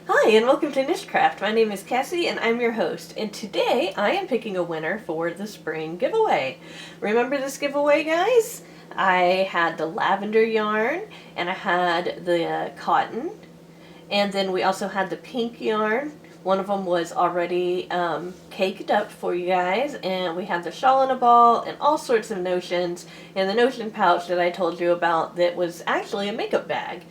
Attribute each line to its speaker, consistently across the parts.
Speaker 1: Hi, and welcome to NicheCraft. My name is Cassie, and I'm your host. And today, I am picking a winner for the spring giveaway. Remember this giveaway, guys? I had the lavender yarn, and I had the cotton, and then we also had the pink yarn. One of them was already caked up for you guys, and we had the shawl in a ball, and all sorts of notions, and the notion pouch that I told you about that was actually a makeup bag.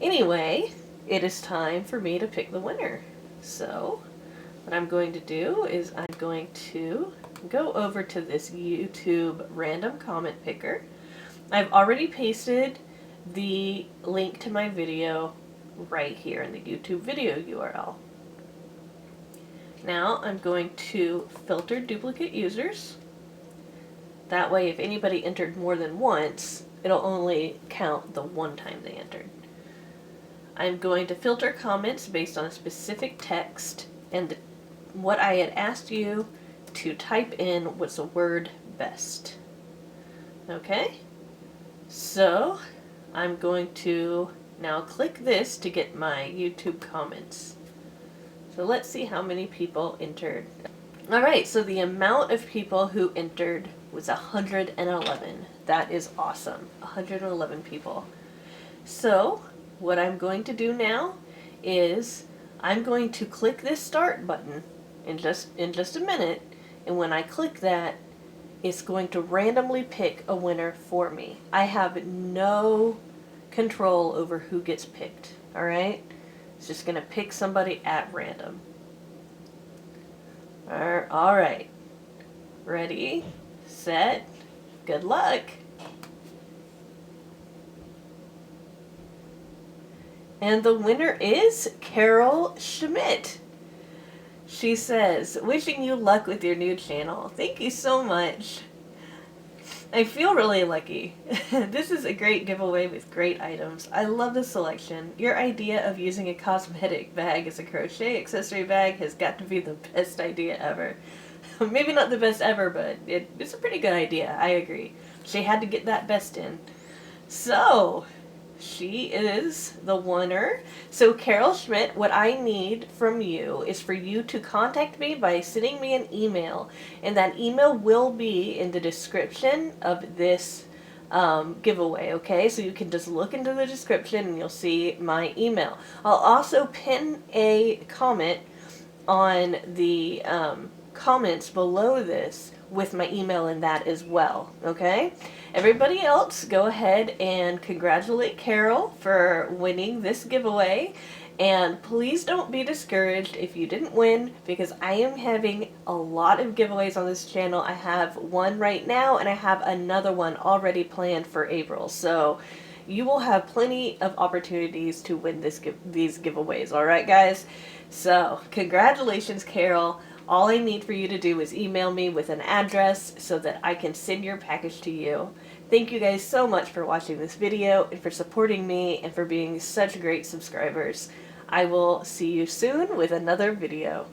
Speaker 1: Anyway, it is time for me to pick the winner. So, what I'm going to do is I'm going to go over to this YouTube random comment picker. I've already pasted the link to my video right here in the YouTube video URL. Now I'm going to filter duplicate users. That way, if anybody entered more than once, it'll only count the one time they entered. I'm going to filter comments based on a specific text, and what I had asked you to type in was the word best. Okay? So, I'm going to now click this to get my YouTube comments. So let's see how many people entered. Alright, so the amount of people who entered was 111. That is awesome. 111 people. So, what I'm going to do now is I'm going to click this start button in just a minute, and when I click that, it's going to randomly pick a winner for me. I have no control over who gets picked, alright? It's just going to pick somebody at random. Alright. Ready, set, good luck. And the winner is Carol Schmidt. She says, wishing you luck with your new channel. Thank you so much. I feel really lucky. This is a great giveaway with great items. I love the selection. Your idea of using a cosmetic bag as a crochet accessory bag has got to be the best idea ever. Maybe not the best ever, but it's a pretty good idea. I agree. She had to get that best in. So, she is the winner. So Carol Schmidt, what I need from you is for you to contact me by sending me an email, and that email will be in the description of this giveaway, okay? So you can just look into the description and you'll see my email. I'll also pin a comment on the comments below this with my email in that as well, okay? Everybody else, go ahead and congratulate Carol for winning this giveaway, and please don't be discouraged if you didn't win, because I am having a lot of giveaways on this channel. I have one right now, and I have another one already planned for April, so you will have plenty of opportunities to win these giveaways, alright guys? So, congratulations, Carol. All I need for you to do is email me with an address so that I can send your package to you. Thank you guys so much for watching this video and for supporting me and for being such great subscribers. I will see you soon with another video.